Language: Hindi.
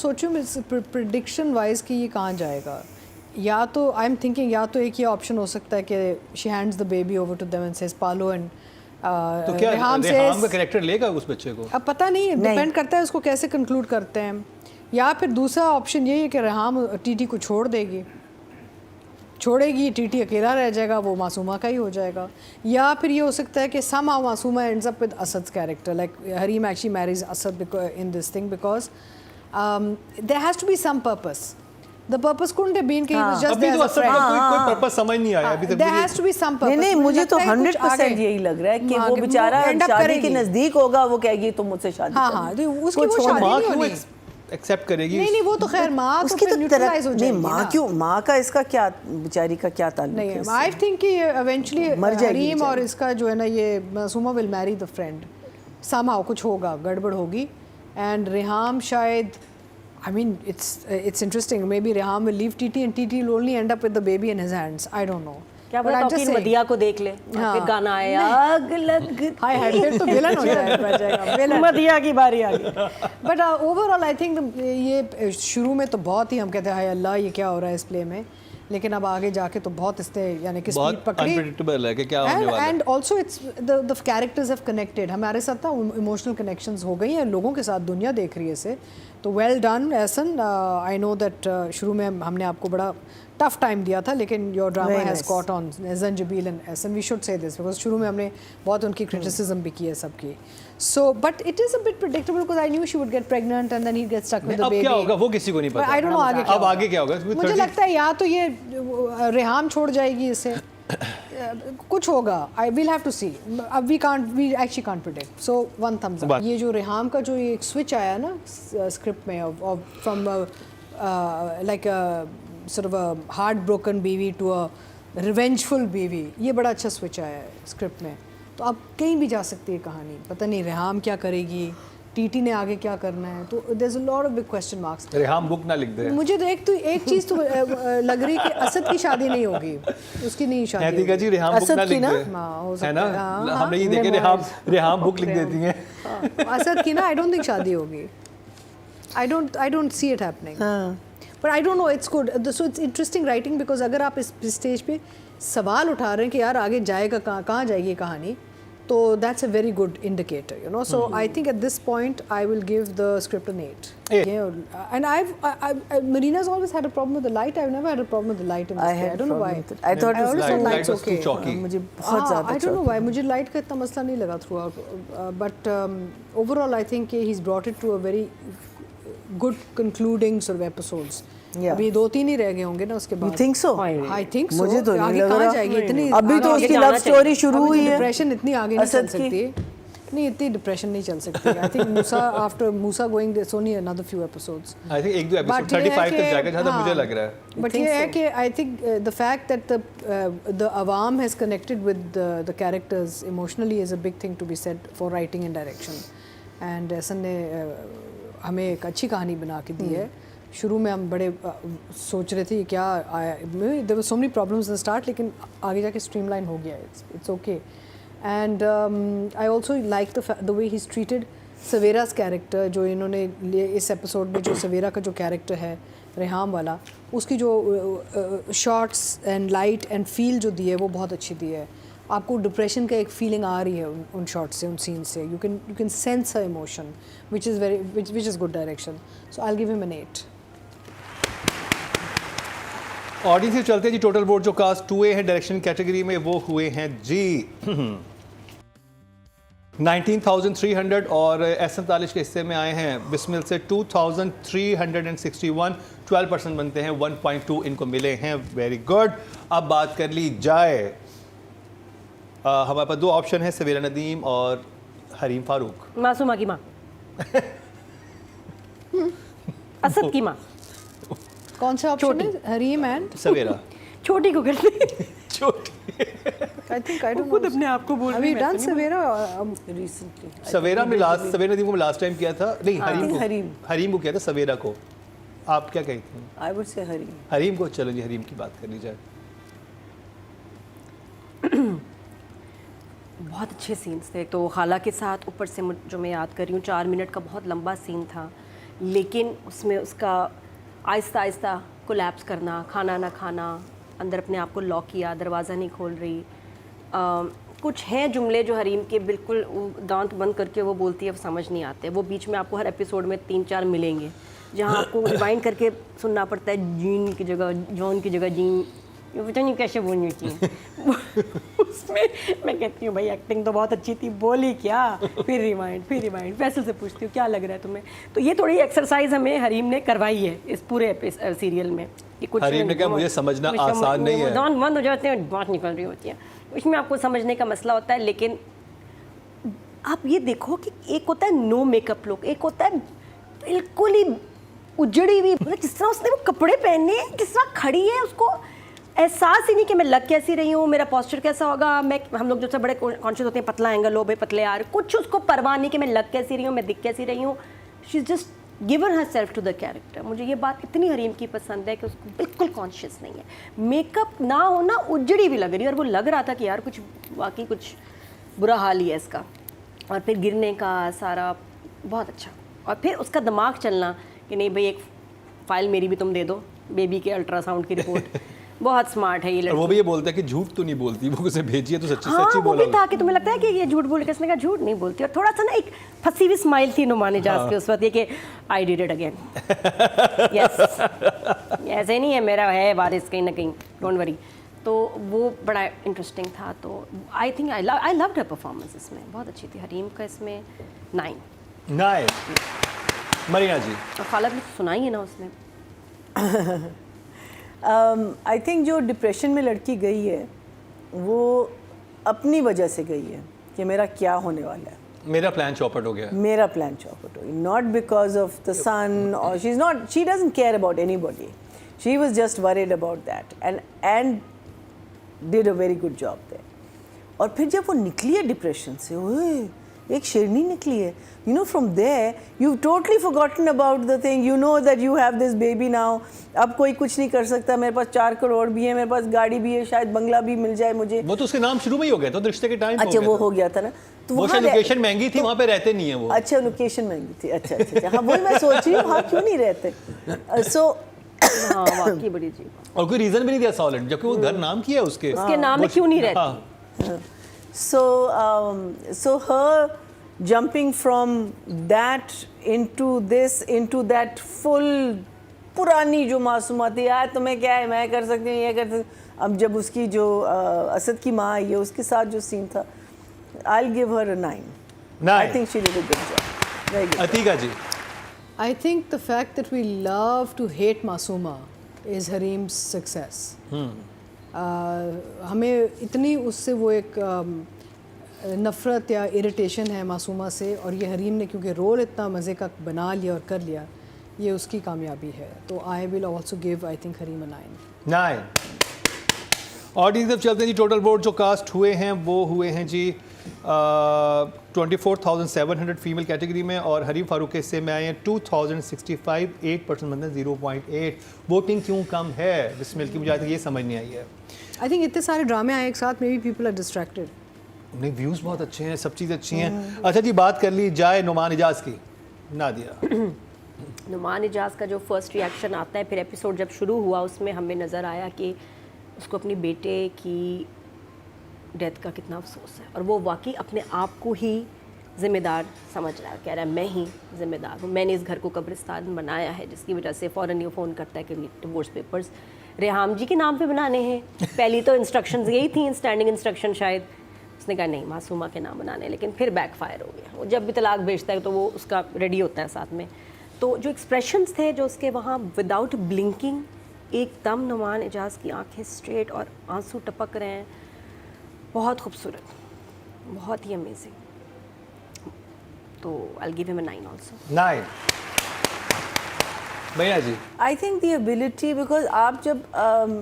सोचूं प्रिडिक्शन वाइज कि ये कहाँ जाएगा, या तो आई एम थिंकिंग या तो एक ये ऑप्शन हो सकता है कि she hands the baby over to them and says पालो एंड तो क्या रेहाम का कैरेक्टर लेगा उस बच्चे को? अब पता नहीं, डिपेंड करता है उसको कैसे कंक्लूड करते हैं। या फिर दूसरा ऑप्शन ये है कि रेहाम टीटी को छोड़ेगी, टीटी अकेला रह जाएगा, वो मासूमा का ही हो जाएगा। या फिर ये हो सकता है कि somehow Masuma ends up with Asad's character, like Hareem actually marries Asad in this thing because there has to be some purpose. The purpose couldn't have been कि he was just there as a friend. कोई पर्पस समझ नहीं आया अभी तक। There has to be some purpose. नहीं, मुझे तो 100% यही लग रहा है कि वो बेचारा शादी के नजदीक होगा, वो कहेगी तुम मुझसे शादी करो। हाँ, उसकी वो शादी नहीं होनी। एक्सेप्ट करेगी? नहीं, वो तो खैर माँ उसकी तो न्यूट्रलाइज हो जाएगी। माँ क्यों, माँ का इसका क्या, बेचारी का क्या ताल्लुक है? नहीं, आई थिंक कि इवेंचुअली हरीम और इसका जो है ना ये Masuma will marry the friend somehow, कुछ होगा, गड़बड़ होगी। एंड रेहाम शायद, I mean, it's interesting. Maybe Rehan will leave TT and TT will only end up with the baby in his hands. I don't know. क्या पता तौकीर मदिया को देख ले, फिर गाना आए आग लग, हाय हाय, फिर तो विलन हो जाएगा, मदिया की बारी आ गई। बट ओवरऑल आई थिंक ये शुरू में तो बहुत ही हम कहते हैं हाय अल्लाह ये क्या हो रहा है इस प्ले में, लेकिन अब आगे जाके तो बहुत इसने यानी कि स्पीड पकड़ी, अनप्रेडिक्टेबल है कि क्या होने वाला है। And also it's the characters have connected, हमारे साथ ना इमोशनल कनेक्शंस हो गई हैं, लोगों के साथ दुनिया देख रही है इसे, तो well done Ehsan. I know that शुरू में हमने आपको बड़ा टफ टाइम दिया था, लेकिन your drama has caught on Zanjabeel and Ehsan, we should say this because शुरू में हमने बहुत उनकी क्रिटिसिज्म भी की है सबकी। So but it is a bit predictable because I knew she would get pregnant and then he get stuck with the baby. अब क्या होगा वो किसी को नहीं पता। आई डोंट नो आगे अब आगे क्या होगा। मुझे लगता है या तो ये रेहाम छोड़ जाएगी इसे, कुछ होगा, I will have to see, अब we actually can't predict, so one thumbs up. ये जो रेहाम का जो एक स्विच आया ना स्क्रिप्ट में from like sort of a heartbroken बीवी to a revengeful बीवी, ये बड़ा अच्छा स्विच आया है स्क्रिप्ट में, तो अब कहीं भी जा सकती है कहानी, पता नहीं रेहाम क्या करेगी, टीटी ने आगे क्या करना है, तो there's a lot of big question marks। Reham book ना लिख दे। मुझे तो एक चीज़ तो लग रही कि असद की शादी नहीं होगी, उसकी नहीं शादी हैतिका जी रेहाम बुक ना लिख दे, है ना, हमने ये देखे रेहाम बुक लिख देती हैं असद की ना, आई डोंट थिंक शादी होगी, I don't see it happening, but I don't know, it's good, so it's interesting writing because अगर आप इस स्टेज पे सवाल उठा रहे हैं कि यार आगे जाएगा कहाँ जाएगी कहानी, तो that's a very good indicator, you know, so I think at this point I will give the script an 8. And Marina's always had a problem with the light. I've never had a problem with the light in this play. I don't know why. I thought light's okay. मुझे बहुत ज़्यादा I don't know why. मुझे लाइट का इतना मसला नहीं लगा throughout, but overall I think he's brought it to a very good concluding sort of episodes. अभी 2-3 ही रह गए होंगे ना उसके बाद। You think so? I think so. मुझे तो नहीं लग रहा। जाएगी इतनी, अभी तो उसकी लव स्टोरी शुरू हुई है। डिप्रेशन इतनी आगे नहीं चल सकती, नहीं इतनी डिप्रेशन नहीं चल सकती। I think Musa going there's only another few episodes. I think 1-2 episodes 35 तक जाएगा जहाँ तक मुझे लग रहा है। But ये है कि I think the fact that the awam has connected with the characters emotionally is a big thing to be said for writing and direction. And Ehsan ने हमें एक अच्छी कहानी बना के दी है। शुरू में हम बड़े सोच रहे थे क्या आया, there were so many problems in the start, लेकिन आगे जाके स्ट्रीमलाइन हो गया, it's okay. And I also like the way he is treated सवेरा's कैरेक्टर, जो इन्होंने इस एपिसोड में जो सवेरा का जो कैरेक्टर है रेहाम वाला, उसकी जो shots and light and feel जो दी है वो बहुत अच्छी दी है। आपको डिप्रेशन का एक फीलिंग आ रही है उन शॉट से, उन सीन से, you can sense a emotion which is good direction, so I will give him an 8। Audience से चलते हैं जी, टोटल वोट जो कास्ट 2A है डायरेक्शन कैटेगरी में वो हुए हैं जी 19,300 और एहसन तालिश के हिस्से में आए हैं बिस्मिल से 2,361, 12% बनते हैं, 1.2 इनको मिले हैं, वेरी गुड। अब बात कर ली जाए, हमारे पास 2 ऑप्शन है, सवेरा नदीम और हरीम फारूक। मासूमा की माँ असद की माँ, कौन सा ऑप्शन है? हरीम एंड सवेरा। छोटी को करते छोटी I think I don't know, खुद अपने आप को बोल अभी डन सवेरा रिसेंटली सवेरा में सवेरा नदीम को लास्ट टाइम किया था, नहीं हरीम को किया था, सवेरा को आप क्या कहते हैं? आई वुड से हरीम को। चलो जी हरीम की बात कर ली जाए। बहुत अच्छे सीन्स थे, तो खाला के साथ ऊपर से जो मैं याद कर रही हूँ 4 मिनट का बहुत लंबा सीन था लेकिन उसमें उसका आहिस्ता आहिस्ता कोलैप्स करना, खाना ना खाना, अंदर अपने आप को लॉक किया, दरवाज़ा नहीं खोल रही। कुछ हैं जुमले जो हरीम के बिल्कुल दांत बंद करके वो बोलती है, वो समझ नहीं आते। वो बीच में आपको हर एपिसोड में 3-4 मिलेंगे जहाँ आपको रिवाइंड करके सुनना पड़ता है, जीन की जगह जॉन की जगह जीन, ये पता नहीं कैसे बोलनी चाहिए। उसमें मैं कहती हूँ भाई एक्टिंग तो बहुत अच्छी थी, बोली क्या, फिर रिवाइंड फैसल से पूछती हूँ क्या लग रहा है तुम्हें। तो ये थोड़ी एक्सरसाइज हमें हरीम ने करवाई है इस पूरे सीरियल में कि कुछ हरीम ने कहा मुझे समझना आसान नहीं है, दांत बंद हो जाते हैं, बात निकल रही होती है, उसमें आपको समझने का मसला होता है। लेकिन आप ये देखो कि एक होता है नो मेकअप लुक, एक होता है बिल्कुल ही उजड़ी हुई, मतलब जिस तरह उसने वो कपड़े पहने, किस तरह खड़ी है, उसको एहसास ही नहीं कि मैं लग कैसी रही हूँ, मेरा पोस्चर कैसा होगा। हम लोग जो बड़े कॉन्शियस होते हैं पतला एंगल हो भाई, पतले यार, कुछ उसको परवाह नहीं कि मैं लग कैसी रही हूँ, मैं दिख कैसी रही हूँ। She is just given her self to the character. मुझे ये बात इतनी हरीम की पसंद है कि उसको बिल्कुल कॉन्शियस नहीं है, मेकअप ना होना, उजड़ी भी लग रही है, और वो लग रहा था कि यार कुछ वाकई कुछ बुरा हाल ही है इसका। और फिर गिरने का सारा बहुत अच्छा, और फिर उसका दिमाग चलना कि नहीं भाई एक फ़ाइल मेरी भी तुम दे दो, बेबी के अल्ट्रासाउंड की रिपोर्ट। बहुत स्मार्ट है ये लड़की। और वो भी ये बोलता है कि झूठ तो नहीं बोलती, वो उसे भेजिए तो सच्ची हाँ, सच्ची वो बोला। भी था कि तुम्हें लगता है कि ये झूठ बोल के, इसने कहा झूठ नहीं बोलती, और थोड़ा सा ना एक फंसी हुई स्माइल थी नुमान इजाज की उस वक्त, ये कि I did it again, yes ऐसे नहीं है, मेरा है वारिस कहीं ना कहीं, डोंट वरी। तो वो बड़ा इंटरेस्टिंग था। तो I think I loved her performance इसमें, बहुत अच्छी थी हरीम का इसमें 9। मरीना जी, और खालद ने सुनाई है ना उसने। आई थिंक जो डिप्रेशन में लड़की गई है वो अपनी वजह से गई है कि मेरा क्या होने वाला है, मेरा प्लान चौपट हो गया, मेरा प्लान चौपट हो गया, not because of the son, और she doesn't care about anybody, she was just worried about that and did a very good job there. और फिर जब वो निकली है डिप्रेशन से, ओए एक शेरनी निकली है, you know, from there you totally forgotten about the thing, you know that you have this baby now, अब कोई कुछ नहीं कर सकता, मेरे पास 4 करोड़ भी है, मेरे पास गाड़ी भी है, शायद बंगला भी मिल जाए मुझे। वो तो उसके नाम शुरू में ही हो गया था, तो रिश्ते के टाइम अच्छा वो हो गया था ना, तो वो वहाँ लोकेशन महंगी थी, वहाँ पे रहते नहीं है वो। अच्छा लोकेशन महंगी थी, अच्छा, हाँ वही मैं सोच रही हूँ, हाँ क्यों नहीं रहते। सो हाँ वाकई बड़ी जी, और कोई रीजन भी नहीं दिया सॉलिड, जबकि वो घर नाम किया उसके नाम में क्यों नहीं रहती। हाँ। so her jumping from that into that full पुरानी जो मासूमात थी, यार तुम्हें क्या है, मैं कर सकती हूँ, ये कर सकती हूँ। अब जब उसकी जो असद की माँ आई है, उसके साथ जो सीन था, I'll give her a 9. I think she did a good job. Very good. Atika ji, I think the fact that we love to hate Masooma is Hareem's success. हमें इतनी उससे वो एक नफ़रत या इरिटेशन है मासूमा से, और ये हरीम ने क्योंकि रोल इतना मज़े का बना लिया और कर लिया, ये उसकी कामयाबी है। तो I will also give I think Hareem 9। Audience अब चलते हैं जी। टोटल वोट जो कास्ट हुए हैं वो हुए हैं जी 24,700 फीमेल कैटेगरी में, और हरीम फारूक के हिस्से में आए हैं 2065, 8% मतलब 0.8। वोटिंग क्यों कम है बिस्मिल की, मुझे आज तक ये समझ नहीं आई है। आई थिंक इतने सारे ड्रामे आए एक साथ, maybe people are distracted. नहीं, व्यूज़ बहुत अच्छे हैं, सब चीज़ अच्छी हैं। अच्छा जी, बात कर ली जाए नुमान इजाज़ की। नादिया, नुमान इजाज़ का जो फर्स्ट रिएक्शन आता है, फिर एपिसोड जब शुरू हुआ उसमें हमें नज़र आया कि उसको अपने बेटे की डेथ का कितना अफसोस है, और वो वाकई अपने आप को ही ज़िम्मेदार समझ रहा है, कह रहा है मैं ही ज़िम्मेदार हूँ, मैंने इस घर को कब्रिस्तान बनाया है, जिसकी वजह से फ़ौरन ये फ़ोन करता है कि डिवोर्स पेपर्स रेहाम जी के नाम पे बनाने हैं। पहली तो इंस्ट्रक्शंस यही थी, स्टैंडिंग इंस्ट्रक्शन शायद, उसने कहा नहीं मासूमा के नाम बनाने, लेकिन फिर बैकफायर हो गया। वो जब भी तलाक भेजता है तो वो उसका रेडी होता है साथ में। तो जो एक्सप्रेशंस थे जो उसके वहाँ, विदाउट ब्लिंकिंग एकदम नुमान इजाज़ की आंखें स्ट्रेट और आंसू टपक रहे हैं, बहुत खूबसूरत, बहुत ही अमेजिंग। तो I give him a 9 also. 9। भैया जी, I think the ability, because आप जब